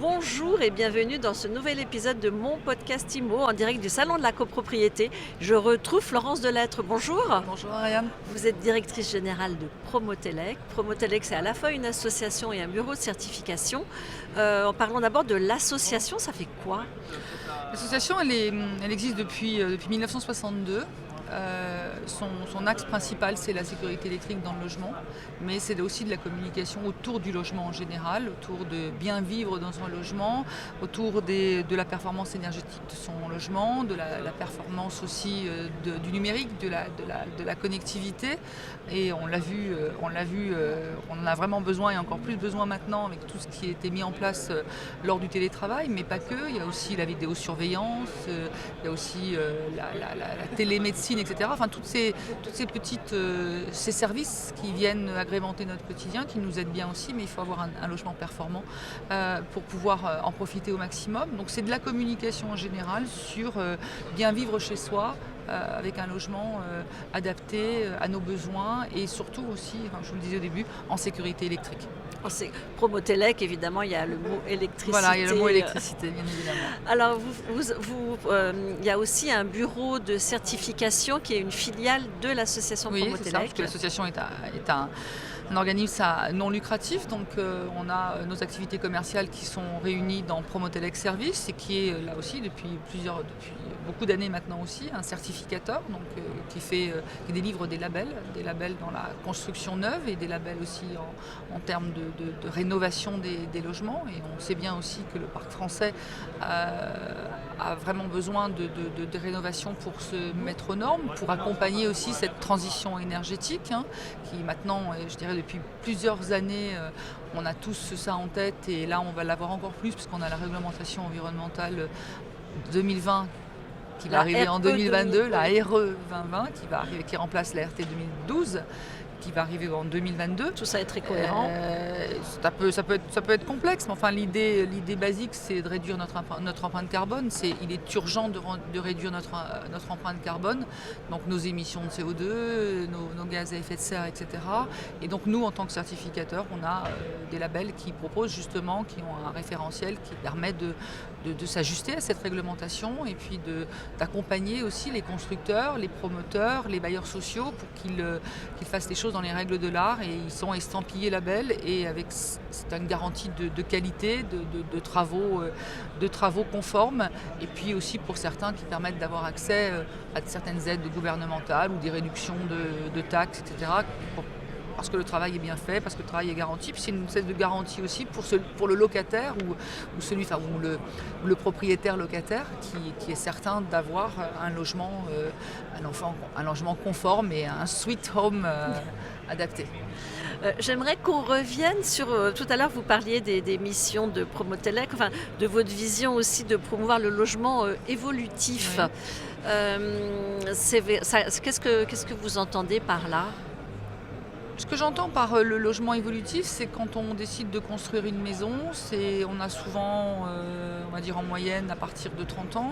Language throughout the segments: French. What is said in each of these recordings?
Bonjour et bienvenue dans ce nouvel épisode de mon podcast IMO en direct du Salon de la copropriété. Je retrouve Florence Delettre. Bonjour. Bonjour Ariane. Vous êtes directrice générale de Promotelec. Promotelec, c'est à la fois une association et un bureau de certification. En parlant d'abord de l'association, ça fait quoi? L'association, elle existe depuis 1962. Son axe principal, c'est la sécurité électrique dans le logement, mais c'est aussi de la communication autour du logement en général, autour de bien vivre dans son logement, autour de la performance énergétique de son logement, de la performance aussi du numérique, de la connectivité. Et on l'a vu, on en a vraiment besoin et encore plus besoin maintenant avec tout ce qui a été mis en place lors du télétravail, mais pas que. Il y a aussi la vidéosurveillance, il y a aussi la télémédecine, etc. Enfin, toutes ces petites ces services qui viennent agrémenter notre quotidien, qui nous aident bien aussi, mais il faut avoir un logement performant pour pouvoir en profiter au maximum. Donc c'est de la communication en général sur bien vivre chez soi, avec un logement adapté à nos besoins et surtout aussi, je vous le disais au début, en sécurité électrique. Promotelec, évidemment, il y a le mot électricité. Voilà, il y a le mot électricité, bien évidemment. Alors, il y a aussi un bureau de certification qui est une filiale de l'association Promotelec. Oui, c'est ça, parce que l'association est un organisme non lucratif, donc on a nos activités commerciales qui sont réunies dans Promotelec Service et qui est là aussi depuis beaucoup d'années maintenant aussi un certificateur, donc qui délivre des labels dans la construction neuve et des labels aussi en termes de rénovation des logements. Et on sait bien aussi que le parc français a vraiment besoin de rénovation pour se mettre aux normes, pour accompagner aussi cette transition énergétique qui maintenant, je dirais depuis plusieurs années, on a tous ça en tête et là on va l'avoir encore plus puisqu'on a la réglementation environnementale 2020 qui va arriver en 2022, la RE 2020 qui remplace la RT 2012 qui va arriver en 2022. Tout ça est très cohérent. Ça peut être complexe, mais enfin l'idée basique, c'est de réduire notre empreinte carbone. Il est urgent de réduire notre empreinte carbone, donc nos émissions de CO2, nos gaz à effet de serre, etc. Et donc nous, en tant que certificateurs, on a des labels qui proposent justement, qui ont un référentiel qui permet de s'ajuster à cette réglementation et puis d'accompagner aussi les constructeurs, les promoteurs, les bailleurs sociaux pour qu'ils fassent les choses dans les règles de l'art, et ils sont estampillés label et c'est une garantie de qualité, de travaux conformes, et puis aussi pour certains qui permettent d'avoir accès à certaines aides gouvernementales ou des réductions de taxes, etc. Parce que le travail est bien fait, parce que le travail est garanti. Puis c'est une espèce de garantie aussi pour le locataire ou le propriétaire locataire qui est certain d'avoir un logement conforme et un sweet home adapté. J'aimerais qu'on revienne sur... tout à l'heure, vous parliez des missions de Promotelec, de votre vision aussi de promouvoir le logement évolutif. Oui. Qu'est-ce que vous entendez par là ? Ce que j'entends par le logement évolutif, c'est quand on décide de construire une maison, on a souvent, on va dire en moyenne, à partir de 30 ans,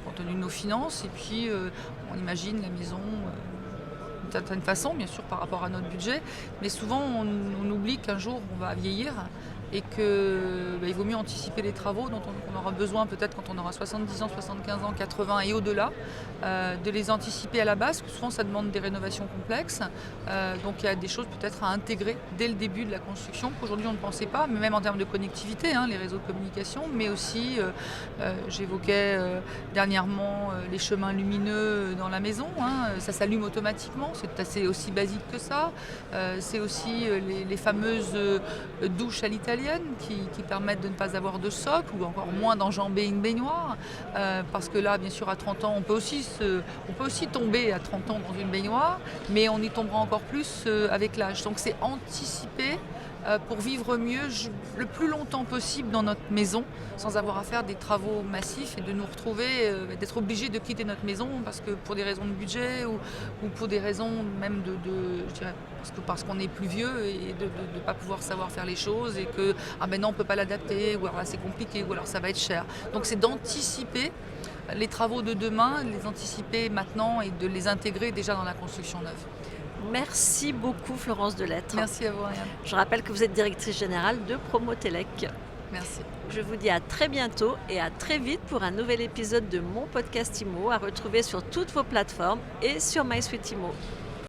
compte tenu de nos finances, et puis on imagine la maison d'une certaine façon, bien sûr par rapport à notre budget, mais souvent on oublie qu'un jour on va vieillir et qu'il vaut mieux anticiper les travaux dont on aura besoin peut-être quand on aura 70 ans, 75 ans, 80 et au-delà, de les anticiper à la base, parce que souvent ça demande des rénovations complexes, donc il y a des choses peut-être à intégrer dès le début de la construction qu'aujourd'hui on ne pensait pas, mais même en termes de connectivité, les réseaux de communication, mais aussi j'évoquais dernièrement les chemins lumineux dans la maison, ça s'allume automatiquement, c'est assez aussi basique que ça, c'est aussi les fameuses douches à l'italienne qui permettent de ne pas avoir de socle ou encore moins d'enjamber une baignoire, parce que là bien sûr à 30 ans on peut aussi tomber à 30 ans dans une baignoire, mais on y tombera encore plus avec l'âge, donc c'est anticiper pour vivre mieux le plus longtemps possible dans notre maison sans avoir à faire des travaux massifs et de nous retrouver, d'être obligés de quitter notre maison pour des raisons de budget ou pour des raisons même je dirais, parce qu'on est plus vieux et de ne pas pouvoir savoir faire les choses et que non on ne peut pas l'adapter, ou alors là c'est compliqué, ou alors ça va être cher. Donc c'est d'anticiper les travaux de demain, les anticiper maintenant et de les intégrer déjà dans la construction neuve. Merci beaucoup Florence Delettre. Merci à vous Ariane. Je rappelle que vous êtes directrice générale de Promotelec. Merci. Je vous dis à très bientôt et à très vite pour un nouvel épisode de mon podcast IMO à retrouver sur toutes vos plateformes et sur MySuite IMO.